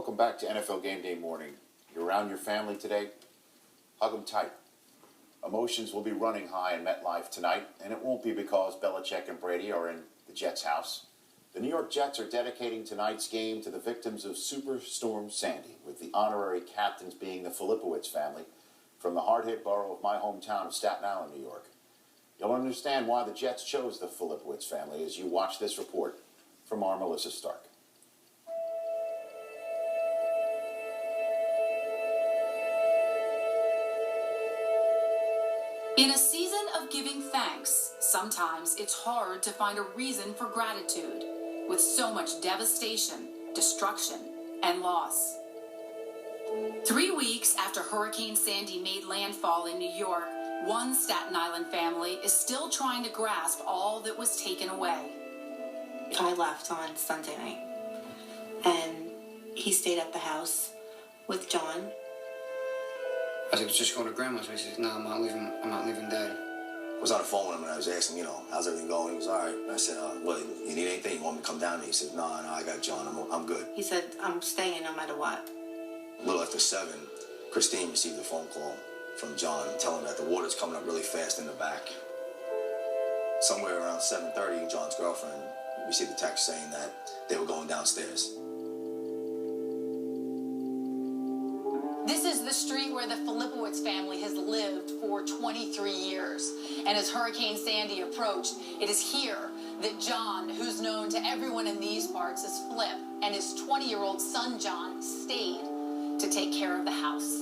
Welcome back to NFL Game Day Morning. You're around your family today? Hug them tight. Emotions will be running high in MetLife tonight, and it won't be because Belichick and Brady are in the Jets' house. The New York Jets are dedicating tonight's game to the victims of Superstorm Sandy, with the honorary captains being the Filipowicz family from the hard-hit borough of my hometown of Staten Island, New York. You'll understand why the Jets chose the Filipowicz family as you watch this report from our Melissa Stark. In a season of giving thanks, sometimes it's hard to find a reason for gratitude with so much devastation, destruction, and loss. 3 weeks after Hurricane Sandy made landfall in New York, one Staten Island family is still trying to grasp all that was taken away. I left on Sunday night, and he stayed at the house with John. I was just going to grandma's. I said, no, I'm not leaving Dad. I was on the phone with him and I was asking, how's everything going? He was all right. And I said, well, you need anything? You want me to come down here? He said, no, I got John. I'm good. He said, I'm staying no matter what. A little after 7, Christine received a phone call from John telling her that the water's coming up really fast in the back. Somewhere around 7:30, John's girlfriend received a text saying that they were going downstairs. This is the street where the Filipowicz family has lived for 23 years. And as Hurricane Sandy approached, it is here that John, who's known to everyone in these parts as Flip, and his 20-year-old son, John, stayed to take care of the house.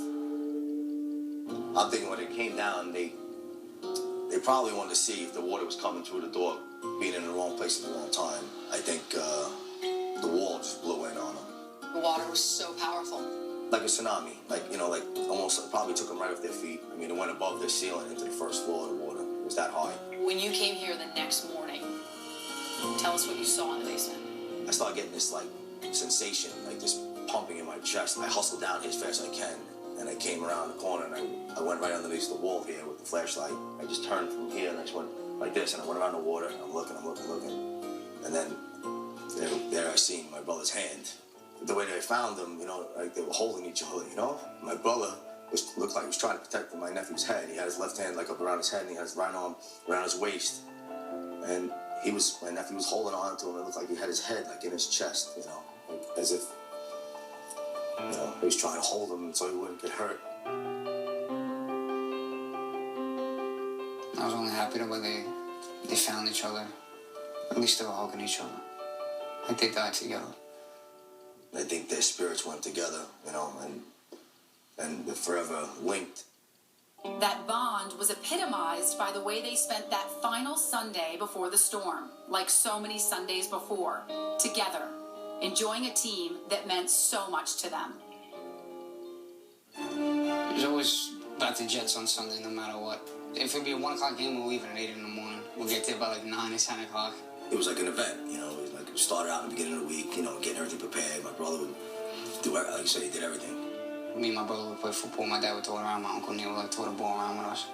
I'm thinking when it came down, they probably wanted to see if the water was coming through the door, being in the wrong place at the wrong time. I think the wall just blew in on them. The water was so powerful. Like a tsunami, like almost probably took them right off their feet. I mean, it went above their ceiling into the first floor of the water. It was that high. When you came here the next morning, tell us what you saw in the basement. I started getting this sensation, this pumping in my chest. I hustled down here as fast as I can, and I came around the corner and I went right underneath the wall here with the flashlight. I just turned from here and I just went like this, and I went around the water and I'm looking, and then there I seen my brother's hand. The way that I found them, they were holding each other, My brother looked like he was trying to protect my nephew's head. He had his left hand up around his head, and he had his right arm around his waist. And my nephew was holding on to him. It looked like he had his head in his chest, as if, he was trying to hold him so he wouldn't get hurt. I was only happy the way they found each other. At least they were hugging each other. Like they died together. I think their spirits went together, and they're forever linked. That bond was epitomized by the way they spent that final Sunday before the storm, like so many Sundays before, together, enjoying a team that meant so much to them. It was always about the Jets on Sunday, no matter what. If it'd be a 1 o'clock game, we'll leave at 8 in the morning. We'll get there by 9 or 10 o'clock. It was like an event, it started out in the beginning of the week, getting everything prepared. My brother would do, like you said, he did everything. Me and my brother would play football. My dad would throw it around. My Uncle Neil would throw the ball around with us.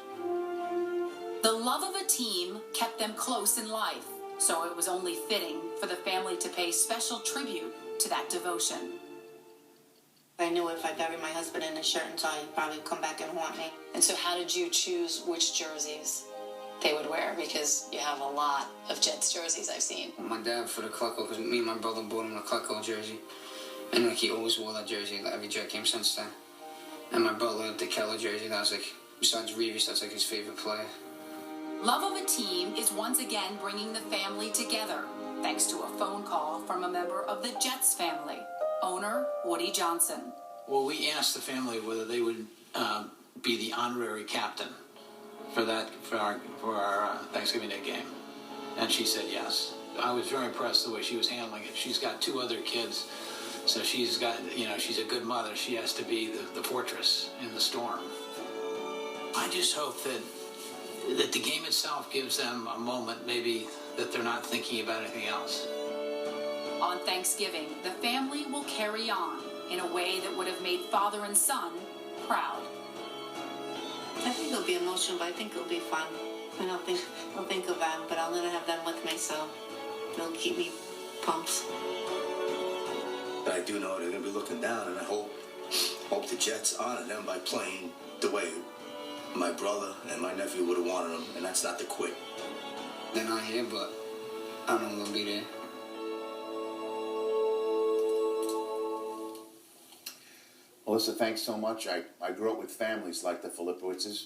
The love of a team kept them close in life, so it was only fitting for the family to pay special tribute to that devotion. I knew if I buried my husband in a shirt and tie, he'd probably come back and haunt me. And so how did you choose which jerseys they would wear? Because you have a lot of Jets jerseys I've seen. My dad for the Clucko, because me and my brother bought him the Clucko jersey. And he always wore that jersey every Jet game since then. And my brother, the Keller jersey, that was besides Reeves, that's his favorite player. Love of a team is once again bringing the family together, thanks to a phone call from a member of the Jets family, owner Woody Johnson. Well, we asked the family whether they would be the honorary captain for our Thanksgiving Day game, and she said yes. I was very impressed the way she was handling it. She's got 2 other kids, so she's got, she's a good mother. She has to be the fortress in the storm. I just hope that the game itself gives them a moment, maybe, that they're not thinking about anything else. On Thanksgiving, the family will carry on in a way that would have made father and son proud. I think it'll be emotional, but I think it'll be fun. I don't think of them, but I'll never have them with me, so they'll keep me pumped. But I do know they're going to be looking down, and I hope the Jets honor them by playing the way my brother and my nephew would have wanted them, and that's not to quit. They're not here, but I know they'll be there. Melissa, thanks so much. I grew up with families like the Filipowiczes.